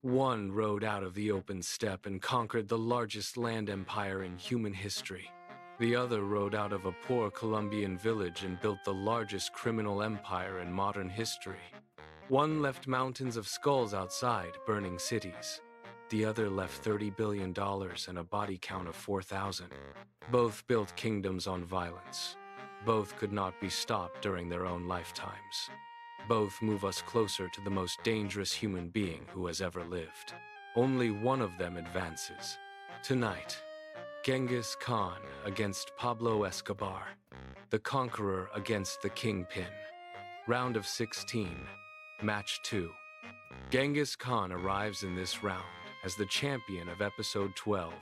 One rode out of the open steppe and conquered the largest land empire in human history. The other rode out of a poor Colombian village and built the largest criminal empire in modern history. One left mountains of skulls outside, burning cities. The other left $30 billion and a body count of 4,000. Both built kingdoms on violence. Both could not be stopped during their own lifetimes. Both move us closer to the most dangerous human being who has ever lived. Only one of them advances. Tonight, Genghis Khan against Pablo Escobar. The conqueror against the kingpin. Round of 16, match 2. Genghis Khan arrives in this round as the champion of episode 12,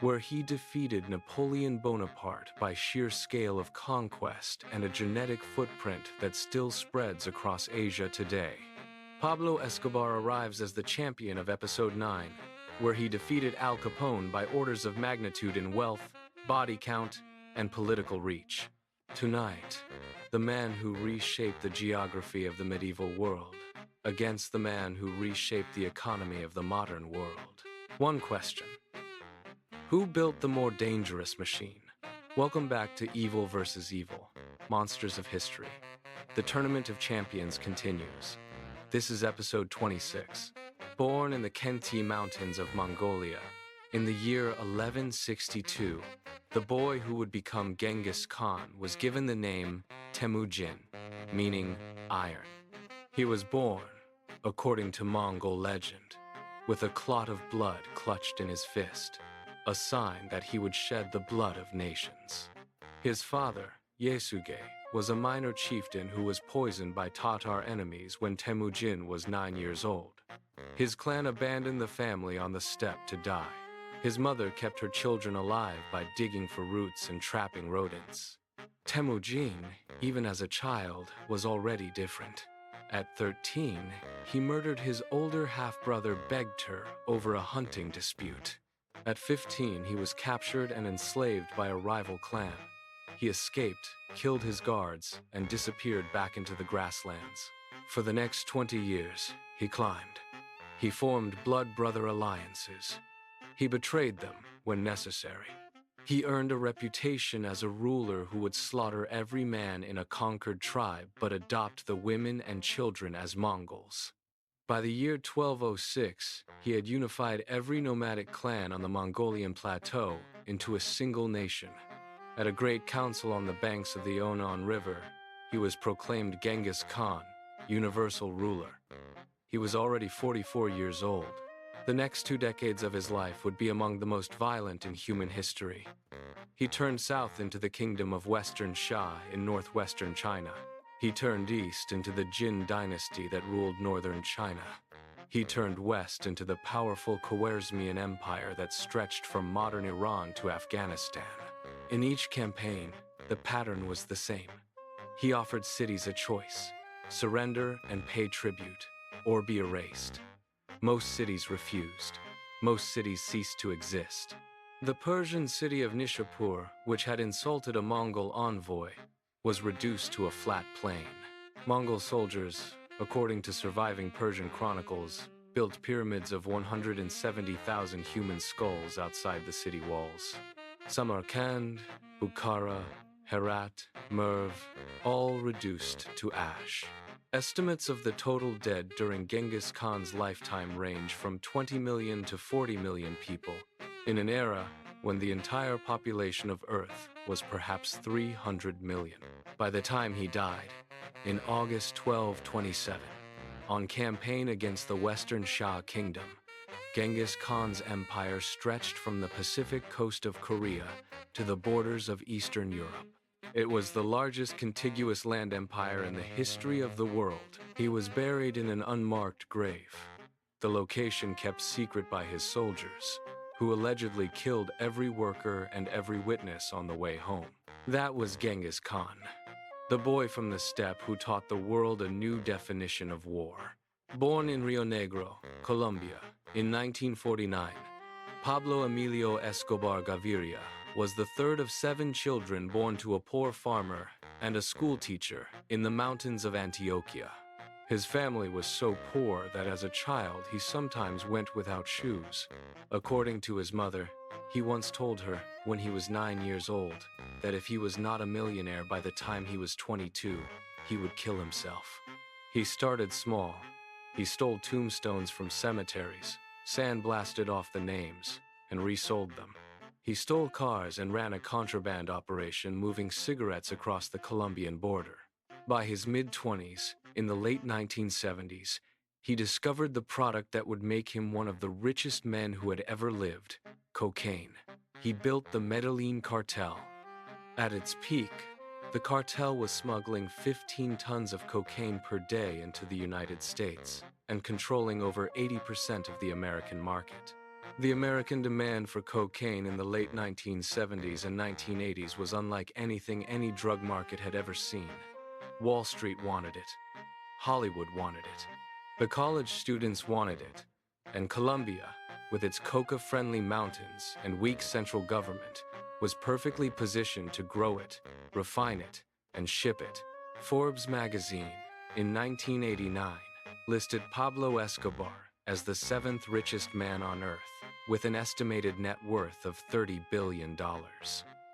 where he defeated Napoleon Bonaparte by sheer scale of conquest and a genetic footprint that still spreads across Asia today. Pablo Escobar arrives as the champion of episode 9, where he defeated Al Capone by orders of magnitude in wealth, body count, and political reach. Tonight, the man who reshaped the geography of the medieval world against the man who reshaped the economy of the modern world. One question. Who built the more dangerous machine? Welcome back to Evil vs. Evil, Monsters of History. The Tournament of Champions continues. This is episode 26. Born in the Khenti Mountains of Mongolia, in the year 1162, the boy who would become Genghis Khan was given the name Temujin, meaning iron. He was born, according to Mongol legend, with a clot of blood clutched in his fist, a sign that he would shed the blood of nations. His father, Yasuge, was a minor chieftain who was poisoned by Tatar enemies when Temujin was 9 years old. His clan abandoned the family on the steppe to die. His mother kept her children alive by digging for roots and trapping rodents. Temujin, even as a child, was already different. At 13, he murdered his older half-brother Begtur over a hunting dispute. At 15, he was captured and enslaved by a rival clan. He escaped, killed his guards, and disappeared back into the grasslands. For the next 20 years, he climbed. He formed blood brother alliances. He betrayed them when necessary. He earned a reputation as a ruler who would slaughter every man in a conquered tribe but adopt the women and children as Mongols. By the year 1206, he had unified every nomadic clan on the Mongolian plateau into a single nation. At a great council on the banks of the Onon River, he was proclaimed Genghis Khan, universal ruler. He was already 44 years old. The next 2 decades of his life would be among the most violent in human history. He turned south into the kingdom of Western Xia in northwestern China. He turned east into the Jin dynasty that ruled northern China. He turned west into the powerful Khwarezmian Empire that stretched from modern Iran to Afghanistan. In each campaign, the pattern was the same. He offered cities a choice: surrender and pay tribute, or be erased. Most cities refused. Most cities ceased to exist. The Persian city of Nishapur, which had insulted a Mongol envoy, was reduced to a flat plain. Mongol soldiers, according to surviving Persian chronicles, built pyramids of 170,000 human skulls outside the city walls. Samarkand, Bukhara, Herat, Merv, all reduced to ash. Estimates of the total dead during Genghis Khan's lifetime range from 20 million to 40 million people, in an era when the entire population of Earth was perhaps 300 million. By the time he died, in August 1227, on campaign against the Western Xia Kingdom, Genghis Khan's empire stretched from the Pacific coast of Korea to the borders of Eastern Europe. It was the largest contiguous land empire in the history of the world. He was buried in an unmarked grave, the location kept secret by his soldiers, who allegedly killed every worker and every witness on the way home. That was Genghis Khan, the boy from the steppe who taught the world a new definition of war. Born in Rio Negro, Colombia, in 1949, Pablo Emilio Escobar Gaviria was the third of 7 children born to a poor farmer and a schoolteacher in the mountains of Antioquia. His family was so poor that as a child he sometimes went without shoes. According to his mother, he once told her, when he was 9 years old, that if he was not a millionaire by the time he was 22, he would kill himself. He started small. He stole tombstones from cemeteries, sandblasted off the names, and resold them. He stole cars and ran a contraband operation moving cigarettes across the Colombian border. By his mid-20s, in the late 1970s, he discovered the product that would make him one of the richest men who had ever lived: cocaine. He built the Medellin cartel. At its peak, the cartel was smuggling 15 tons of cocaine per day into the United States and controlling over 80% of the American market. The American demand for cocaine in the late 1970s and 1980s was unlike anything any drug market had ever seen. Wall Street wanted it. Hollywood wanted it. The college students wanted it. And Colombia, with its coca-friendly mountains and weak central government, was perfectly positioned to grow it, refine it, and ship it. Forbes magazine, in 1989, listed Pablo Escobar as the 7th richest man on earth, with an estimated net worth of $30 billion.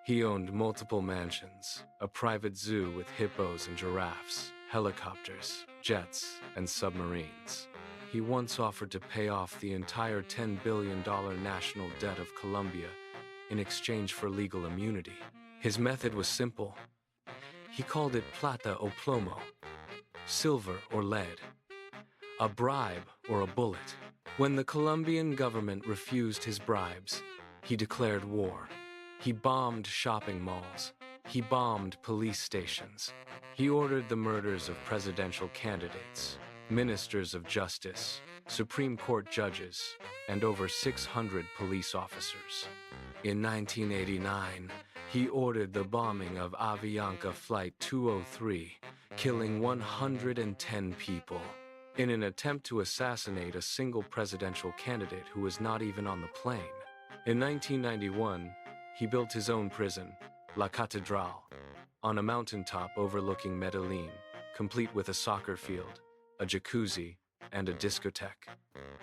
He owned multiple mansions, a private zoo with hippos and giraffes, helicopters, jets, and submarines. He once offered to pay off the entire $10 billion national debt of Colombia in exchange for legal immunity. His method was simple. He called it plata o plomo, silver or lead, a bribe or a bullet. When the Colombian government refused his bribes, he declared war. He bombed shopping malls. He bombed police stations. He ordered the murders of presidential candidates, ministers of justice, Supreme Court judges, and over 600 police officers. In 1989, he ordered the bombing of Avianca Flight 203, killing 110 people, in an attempt to assassinate a single presidential candidate who was not even on the plane. In 1991, he built his own prison, La Catedral, on a mountaintop overlooking Medellin, complete with a soccer field, a jacuzzi, and a discotheque.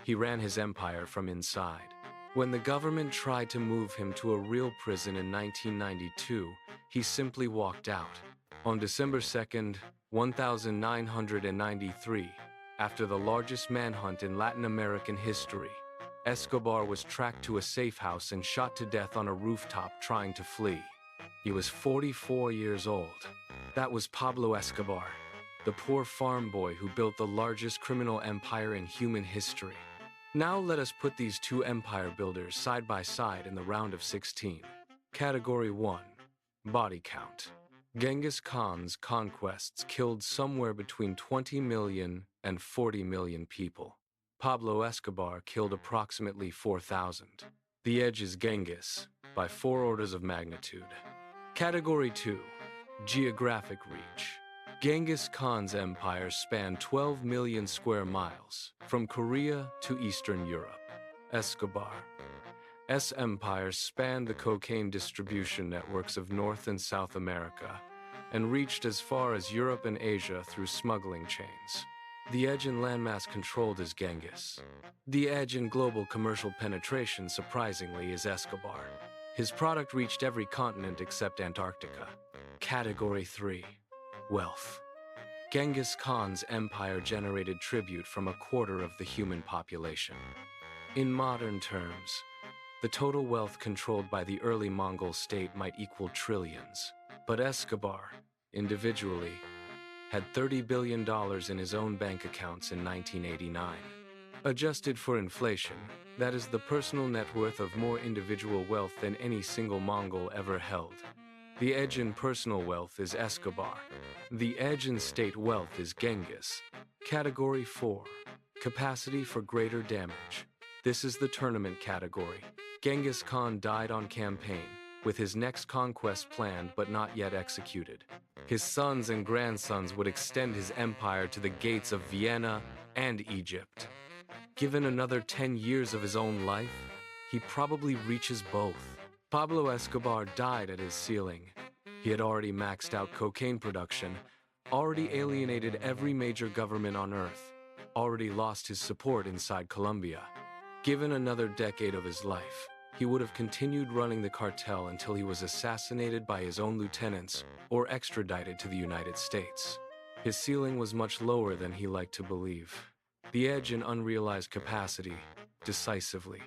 He ran his empire from inside. When the government tried to move him to a real prison in 1992, he simply walked out. On December 2nd, 1993, after the largest manhunt in Latin American history, Escobar was tracked to a safe house and shot to death on a rooftop trying to flee. He was 44 years old. That was Pablo Escobar, the poor farm boy who built the largest criminal empire in human history. Now let us put these two empire builders side by side in the round of 16. Category 1. Body count. Genghis Khan's conquests killed somewhere between 20 million and 40 million people. Pablo Escobar killed approximately 4,000. The edge is Genghis, by 4 orders of magnitude. Category 2. Geographic reach. Genghis Khan's empire spanned 12 million square miles, from Korea to Eastern Europe. Escobar's empire spanned the cocaine distribution networks of North and South America, and reached as far as Europe and Asia through smuggling chains. The edge in landmass controlled is Genghis. The edge in global commercial penetration, surprisingly, is Escobar. His product reached every continent except Antarctica. Category 3. Wealth. Genghis Khan's empire generated tribute from a quarter of the human population. In modern terms, the total wealth controlled by the early Mongol state might equal trillions. But Escobar, individually, had $30 billion in his own bank accounts in 1989. Adjusted for inflation, that is the personal net worth of more individual wealth than any single Mongol ever held. The edge in personal wealth is Escobar. The edge in state wealth is Genghis. Category 4. Capacity for greater damage. This is the tournament category. Genghis Khan died on campaign, with his next conquest planned but not yet executed. His sons and grandsons would extend his empire to the gates of Vienna and Egypt. Given another 10 years of his own life, he probably reaches both. Pablo Escobar died at his ceiling. He had already maxed out cocaine production, already alienated every major government on Earth, already lost his support inside Colombia. Given another decade of his life, he would have continued running the cartel until he was assassinated by his own lieutenants or extradited to the United States. His ceiling was much lower than he liked to believe. The edge in unrealized capacity, decisively,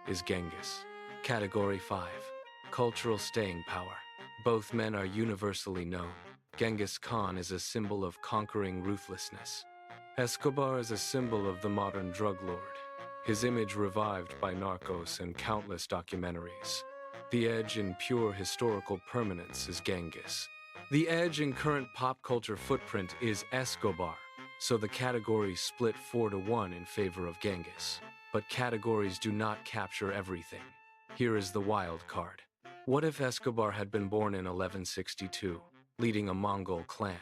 is Genghis. Category 5. Cultural staying power. Both men are universally known. Genghis Khan is a symbol of conquering ruthlessness. Escobar is a symbol of the modern drug lord. His image revived by Narcos and countless documentaries. The edge in pure historical permanence is Genghis. The edge in current pop culture footprint is Escobar, so the categories split 4-1 in favor of Genghis. But categories do not capture everything. Here is the wild card. What if Escobar had been born in 1162, leading a Mongol clan?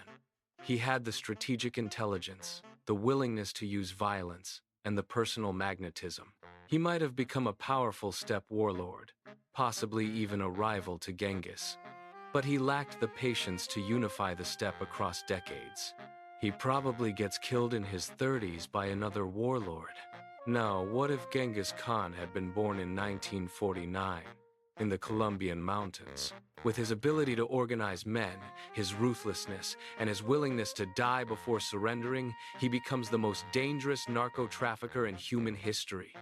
He had the strategic intelligence, the willingness to use violence, and the personal magnetism. He might have become a powerful steppe warlord, possibly even a rival to Genghis. But he lacked the patience to unify the steppe across decades. He probably gets killed in his 30s by another warlord. Now, what if Genghis Khan had been born in 1949, in the Colombian mountains? With his ability to organize men, his ruthlessness, and his willingness to die before surrendering, he becomes the most dangerous narco-trafficker in human history.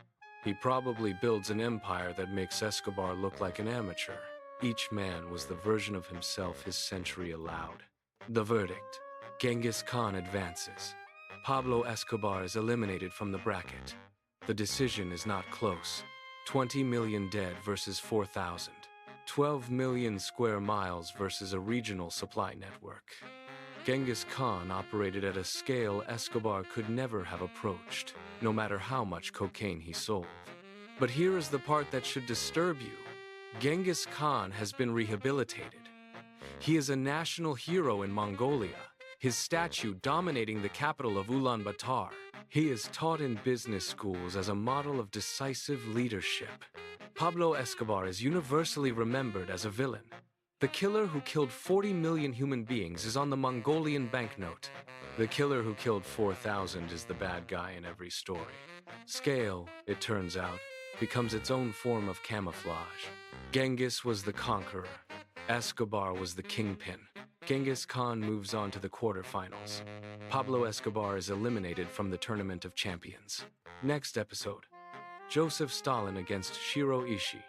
He probably builds an empire that makes Escobar look like an amateur. Each man was the version of himself his century allowed. The verdict: Genghis Khan advances. Pablo Escobar is eliminated from the bracket. The decision is not close. 20 million dead versus 4,000. 12 million square miles versus a regional supply network. Genghis Khan operated at a scale Escobar could never have approached, no matter how much cocaine he sold. But here is the part that should disturb you. Genghis Khan has been rehabilitated. He is a national hero in Mongolia, his statue dominating the capital of Ulaanbaatar. He is taught in business schools as a model of decisive leadership. Pablo Escobar is universally remembered as a villain. The killer who killed 40 million human beings is on the Mongolian banknote. The killer who killed 4,000 is the bad guy in every story. Scale, it turns out, becomes its own form of camouflage. Genghis was the conqueror. Escobar was the kingpin. Genghis Khan moves on to the quarterfinals. Pablo Escobar is eliminated from the Tournament of Champions. Next episode: Joseph Stalin against Shiro Ishii,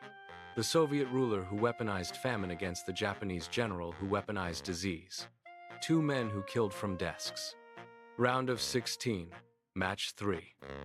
the Soviet ruler who weaponized famine against the Japanese general who weaponized disease. Two men who killed from desks. Round of 16, Match 3.